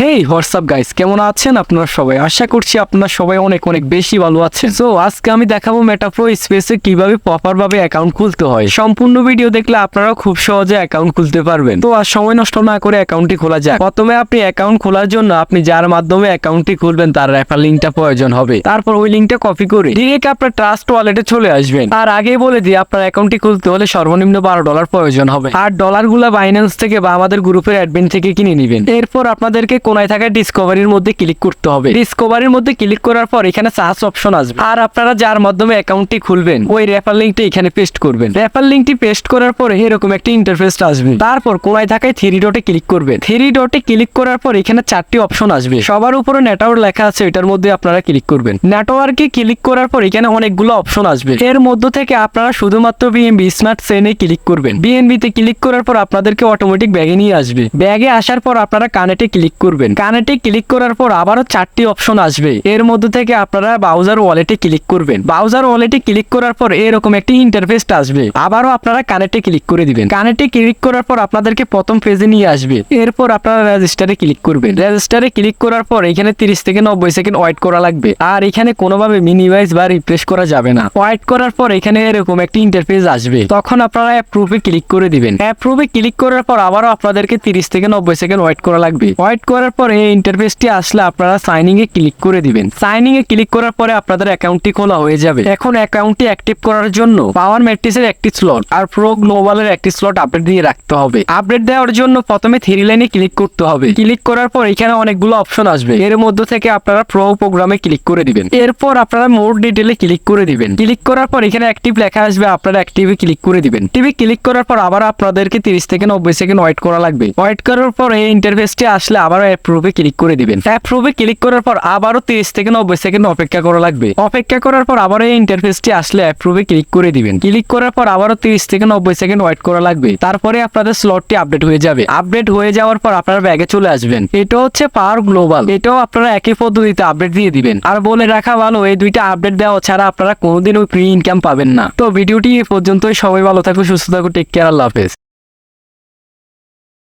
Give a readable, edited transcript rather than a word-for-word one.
হেই WhatsApp guys, কেমন আছেন আপনারা সবাই? আশা করছি আপনারা সবাই অনেক অনেক বেশি ভালো আছেন। সো আজকে আমি দেখাবো মেটাপ্রো স্পেসে কিভাবে প্রপার ভাবে অ্যাকাউন্ট খুলতে হয়। সম্পূর্ণ ভিডিও দেখলে আপনারা খুব সহজে অ্যাকাউন্ট খুলতে পারবেন। তো আর সময় নষ্ট না করে অ্যাকাউন্টটি খোলা যাক। প্রথমে আপনি অ্যাকাউন্ট খোলার জন্য আপনি যার মাধ্যমে অ্যাকাউন্টটি খুলবেন তার রেফার লিঙ্কটা প্রয়োজন হবে। তারপর ওই লিঙ্কটা কপি করে ডিরেক্ট আপনার ট্রাস্ট ওয়ালেটে চলে আসবেন। তার আগে বলে দিই, আপনার অ্যাকাউন্টটি খুলতে হলে সর্বনিম্ন $12 প্রয়োজন হবে। আর ডলারগুলো বাইন্যান্স থেকে বা আমাদের গ্রুপের অ্যাডমিন থেকে কিনে নেবেন। এরপর আপনাদেরকে কোনায় থাকা ডিসকভারির মধ্যে ক্লিক করতে হবে। ডিসকভারির মধ্যে ক্লিক করার পর এখানে সার্চ অপশন আসবে। আর আপনারা যার মাধ্যমে অ্যাকাউন্টটি খুলবেন ওই রেফার লিঙ্কটা এখানে পেস্ট করবেন। রেফার লিঙ্কটি পেস্ট করার পরে এরকম একটা ইন্টারফেস আসবে। তারপর কোনায় থাকায় 3 ডটে ক্লিক করবেন। 3 ডটে ক্লিক করার পর এখানে 4টি অপশন আসবে। সবার উপরে নেটওয়ার্ক লেখা আছে, এটার মধ্যে আপনারা ক্লিক করবেন। নেটওয়ার্কে ক্লিক করার পর এখানে অনেকগুলো অপশন আসবে। এর মধ্যে থেকে আপনারা শুধুমাত্র বিএনবি স্মার্ট চেইনে ক্লিক করবেন। বিএনবি তে ক্লিক করার পর আপনাদেরকে অটোমেটিক ব্যাগে নিয়ে আসবে। ব্যাগে আসার পর আপনারা কানেক্টে ক্লিক করবেন। কানেক্টে ক্লিক করার পর আবারও 4টি অপশন আসবে। এর মধ্যে থেকে আপনারা ব্রাউজার ওয়ালেটে ক্লিক করবেন। ব্রাউজার ওয়ালেটে ক্লিক করার পর এরকম একটি ইন্টারফেস আসবে। আবারও আপনারা কানেক্টে ক্লিক করে দিবেন। কানেক্টে ক্লিক করার পর আপনাদেরকে প্রথম পেজে নিয়ে আসবে। এরপর আপনারা রেজিস্টারে ক্লিক করবেন। রেজিস্টারে ক্লিক করার পর এখানে 30 থেকে 90 সেকেন্ড ওয়েট করা লাগবে। আর এখানে কোনোভাবে মিনিমাইজ বা রিফ্রেশ করা যাবে না। ওয়েট করার পর এখানে এরকম একটি ইন্টারফেস আসবে। তখন আপনারা অ্যাপ্রুভে ক্লিক করে দিবেন। অ্যাপ্রুভে ক্লিক করার পর আবারও আপনাদেরকে 30 থেকে 90 সেকেন্ড ওয়েট করা লাগবে। ওয়েট করার পর এই ইন্টারফেসটি আসলে আপনারা সাইনিং এ ক্লিক করে দিবেন। সাইনিং এ ক্লিক করার পরে আপনাদের অ্যাকাউন্টটি খোলা হয়ে যাবে। এখন অ্যাকাউন্টটি অ্যাক্টিভ করার জন্য পাওয়ার ম্যাট্রিক্সের একটি স্লট আর প্রো গ্লোবালের একটি স্লট আপডেট দিয়ে রাখতে হবে। আপডেট দেওয়ার জন্য প্রথমে 3 লাইনে ক্লিক করতে হবে। ক্লিক করার পর এখানে অনেকগুলো অপশন আসবে। এর মধ্যে থেকে আপনারা প্রো প্রোগ্রামে ক্লিক করে দিবেন। এরপর আপনারা মোর ডিটেইলে ক্লিক করে দিবেন। ক্লিক করার পর এখানে অ্যাক্টিভ লেখা আসবে, আপনারা অ্যাক্টিভে ক্লিক করে দিবেন। টিভি ক্লিক করার পর আবার আপনাদেরকে 30 থেকে 90 সেকেন্ড ওয়েট করা লাগবে। ওয়েট করার পর এই ইন্টারফেসটি আসলে আবার অ্যাপ্রুভে ক্লিক করে দিবেন। অ্যাপ্রুভে ক্লিক করার পর আবারও 30 থেকে 90 সেকেন্ড অপেক্ষা করা লাগবে। অপেক্ষা করার পর আবার এই ইন্টারফেসটি আসলে অ্যাপ্রুভে ক্লিক করে দিবেন। ক্লিক করার পর আবারও 30 থেকে 90 সেকেন্ড ওয়েট করা লাগবে। তারপরে আপনাদের স্লটটি আপডেট হয়ে যাবে। আপডেট হয়ে যাওয়ার পর আপনারা ব্যাগে চলে আসবেন। এটা হচ্ছে পাওয়ার গ্লোবাল। এটাও আপনারা একই পদ্ধতিতে আপডেট দিয়ে দিবেন। আর বলে রাখা ভালো, এই দুইটা আপডেট দেওয়া ছাড়া আপনারা কোনোদিন ওই ফ্রি ইনকাম পাবেন না। তো ভিডিওটি এই পর্যন্তই। সবাই ভালো থাকো, সুস্থ থাকো, টেক কেয়ার, আল্লাহ হাফেজ।